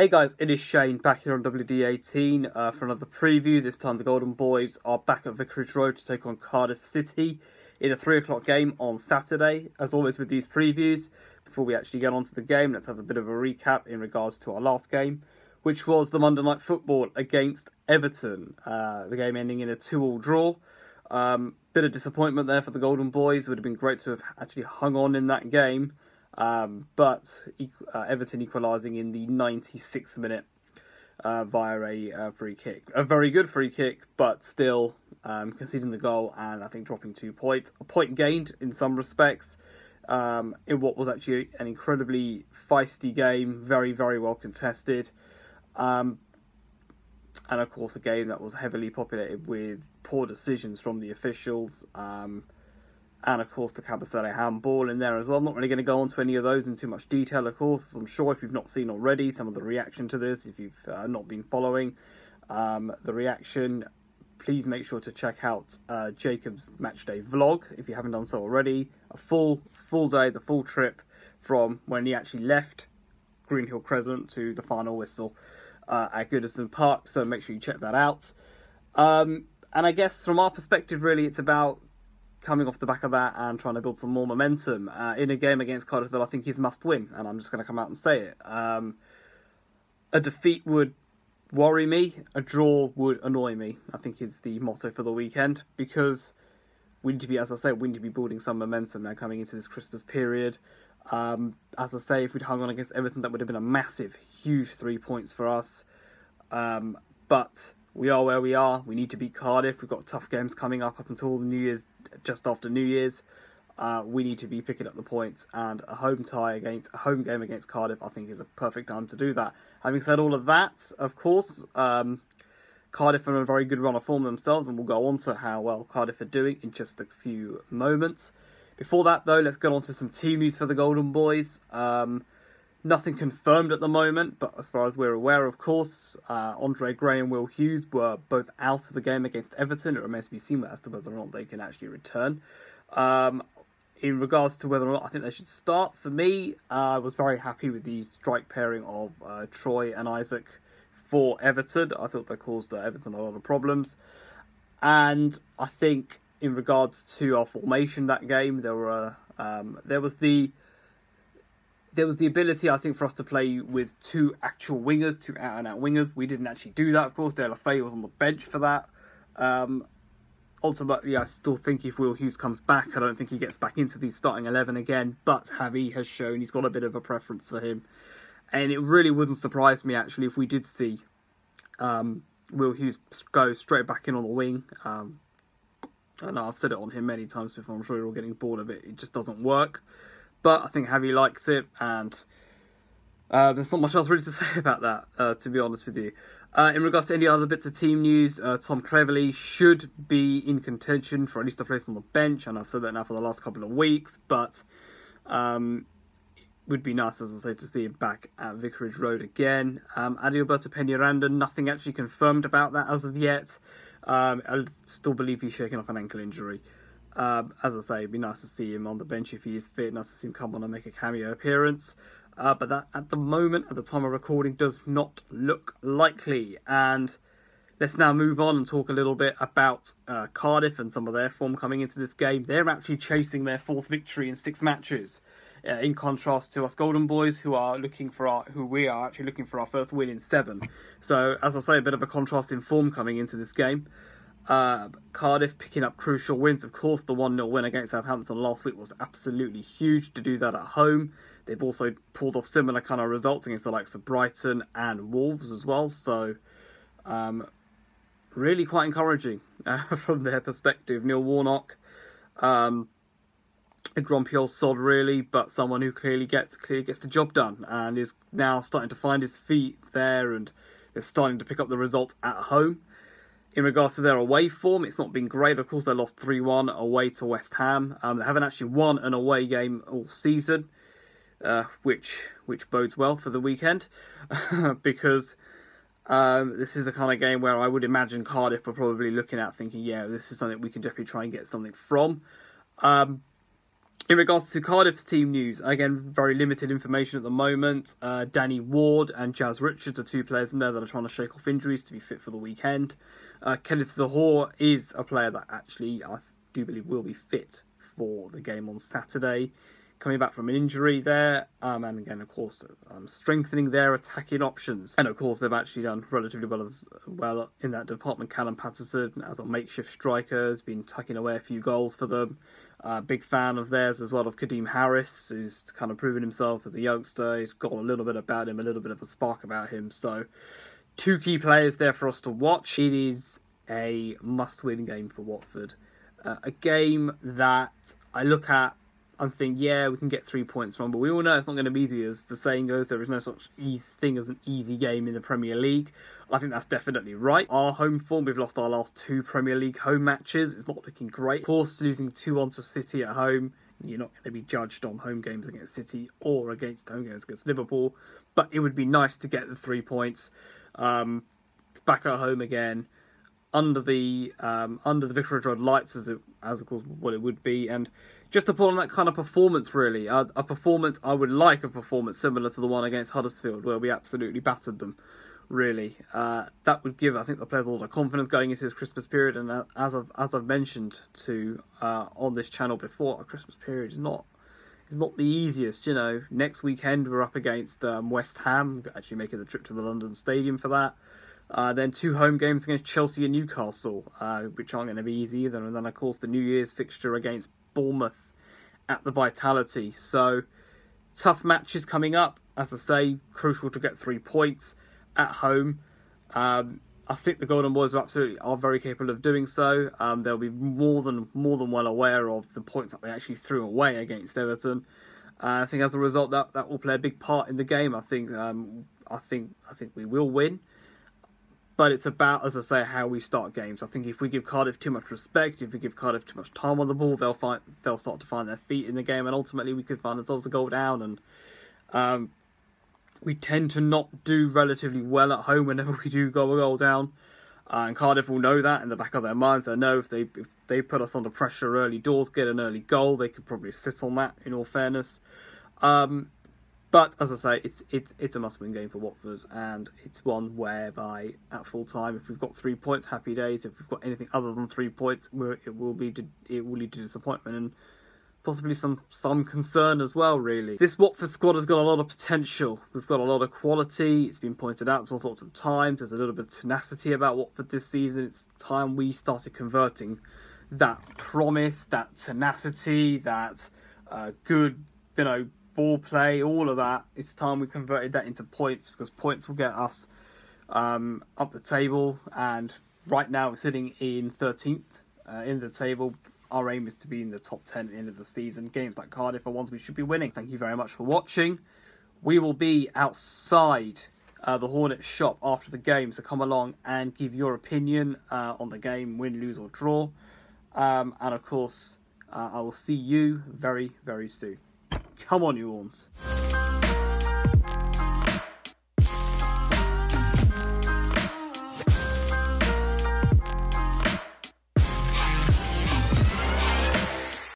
Hey guys, it is Shane back here on WD18 for another preview. This time the Golden Boys are back at Vicarage Road to take on Cardiff City in a 3 o'clock game on Saturday. As always with these previews, before we actually get on to the game, let's have a bit of a recap in regards to our last game, which was the Monday Night Football against Everton. The game ending in a 2-2 draw. Bit of disappointment there for the Golden Boys. Would have been great to have actually hung on in that game. But Everton equalising in the 96th minute via a free kick. A very good free kick, but still conceding the goal and I think dropping 2 points. A point gained in some respects in what was actually an incredibly feisty game, very, very well contested. And of course a game that was heavily populated with poor decisions from the officials. And of course the Cabasele handball in there as well. I'm not really going to go on to any of those in too much detail, of course. I'm sure if you've not seen already some of the reaction to this, if you've not been following the reaction, please make sure to check out Jacob's matchday vlog if you haven't done so already. A full day, the full trip from when he actually left Greenhill Crescent to the final whistle at Goodison Park. So make sure you check that out. And I guess from our perspective, really, it's about coming off the back of that and trying to build some more momentum in a game against Cardiff that I think is must win, and I'm just going to come out and say it. A defeat would worry me, a draw would annoy me, I think is the motto for the weekend, because we need to be, as I say, we need to be building some momentum now coming into this Christmas period. As I say, if we'd hung on against Everton, that would have been a massive, huge 3 points for us. But we are where we are. We need to beat Cardiff. We've got tough games coming up until the New Year's, just after New Year's. We need to be picking up the points, and a home game against Cardiff, I think, is a perfect time to do that. Having said all of that, of course, Cardiff are in a very good run of form themselves, and we'll go on to how well Cardiff are doing in just a few moments. Before that, though, let's get on to some team news for the Golden Boys. Nothing confirmed at the moment, but as far as we're aware, of course, Andre Gray and Will Hughes were both out of the game against Everton. It remains to be seen as to whether or not they can actually return. In regards to whether or not I think they should start, for me, I was very happy with the strike pairing of Troy and Isaac for Everton. I thought they caused Everton a lot of problems. And I think in regards to our formation that game, there was the ability, I think, for us to play with two actual wingers, two out-and-out wingers. We didn't actually do that, of course. De La Fey was on the bench for that. Ultimately, I still think if Will Hughes comes back, I don't think he gets back into the starting 11 again. But Javi has shown he's got a bit of a preference for him. And it really wouldn't surprise me, actually, if we did see Will Hughes go straight back in on the wing. I know I've said it on him many times before. I'm sure you're all getting bored of it. It just doesn't work. But I think Javi likes it, and there's not much else really to say about that, to be honest with you. In regards to any other bits of team news, Tom Cleverley should be in contention for at least a place on the bench, and I've said that now for the last couple of weeks, but it would be nice, as I say, to see him back at Vicarage Road again. Adalberto Peñaranda, nothing actually confirmed about that as of yet. I still believe he's shaking off an ankle injury. As I say, it'd be nice to see him on the bench if he is fit. Nice to see him come on and make a cameo appearance. But that, at the moment, at the time of recording, does not look likely. And let's now move on and talk a little bit about Cardiff and some of their form coming into this game. They're actually chasing their 4th victory in 6 matches. In contrast to us Golden Boys, who we are actually looking for our first win in 7. So, as I say, a bit of a contrast in form coming into this game. Cardiff picking up crucial wins. Of course, the 1-0 win against Southampton last week was absolutely huge to do that at home. They've also pulled off similar kind of results against the likes of Brighton and Wolves as well. So, really quite encouraging from their perspective. Neil Warnock, a grumpy old sod really, but someone who clearly gets the job done and is now starting to find his feet there, and they're starting to pick up the result at home. In regards to their away form, it's not been great. Of course, they lost 3-1 away to West Ham. They haven't actually won an away game all season, which bodes well for the weekend, because this is a kind of game where I would imagine Cardiff are probably looking at thinking, yeah, this is something we can definitely try and get something from. In regards to Cardiff's team news, again, very limited information at the moment. Danny Ward and Jazz Richards are two players in there that are trying to shake off injuries to be fit for the weekend. Kenneth Zahor is a player that actually, I do believe, will be fit for the game on Saturday, coming back from an injury there. And again, of course, strengthening their attacking options. And of course, they've actually done relatively well in that department. Callum Patterson, as a makeshift striker, has been tucking away a few goals for them. Big fan of theirs as well, of Kadeem Harris, who's kind of proven himself as a youngster. He's got a little bit about him, a little bit of a spark about him. So, two key players there for us to watch. It is a must-win game for Watford. A game that I look at and think, yeah, we can get 3 points from, but we all know it's not going to be easy. As the saying goes, there is no such thing as an easy game in the Premier League. I think that's definitely right. Our home form, we've lost our last 2 Premier League home matches. It's not looking great. Of course, losing 2-1 to City at home, you're not going to be judged on home games against City or against home games against Liverpool. But it would be nice to get the 3 points back at home again, under the Vicarage Road lights, as of course what it would be, and just to put on that kind of performance, really, a performance I would like, a performance similar to the one against Huddersfield, where we absolutely battered them. Really, that would give, I think, the players a lot of confidence going into this Christmas period. And as I've mentioned on this channel before, a Christmas period is not the easiest. You know, next weekend we're up against West Ham, actually making the trip to the London Stadium for that. Then 2 home games against Chelsea and Newcastle, which aren't going to be easy either. And then, of course, the New Year's fixture against Bournemouth at the Vitality. So, tough matches coming up. As I say, crucial to get 3 points at home. I think the Golden Boys are very capable of doing so. They'll be more than well aware of the points that they actually threw away against Everton. I think as a result, that will play a big part in the game. I think we will win. But it's about, as I say, how we start games. I think if we give Cardiff too much respect, if we give Cardiff too much time on the ball, they'll start to find their feet in the game, and ultimately we could find ourselves a goal down. And we tend to not do relatively well at home whenever we do go a goal down. And Cardiff will know that in the back of their minds. They know if they put us under pressure early doors, get an early goal, they could probably sit on that, in all fairness. But, as I say, it's a must-win game for Watford, and it's one whereby, at full time, if we've got 3 points, happy days. If we've got anything other than 3 points, it will lead to disappointment and possibly some concern as well, really. This Watford squad has got a lot of potential. We've got a lot of quality. It's been pointed out to us lots of times. There's a little bit of tenacity about Watford this season. It's time we started converting that promise, that tenacity, that good, ball play, all of that. It's time we converted that into points, because points will get us up the table. And right now we're sitting in 13th in the table. Our aim is to be in the top 10 at the end of the season. Games like Cardiff are ones we should be winning. Thank you very much for watching. We will be outside the Hornets shop after the game, so come along and give your opinion on the game, win, lose or draw. And of course, I will see you very, very soon. Come on, you Orms.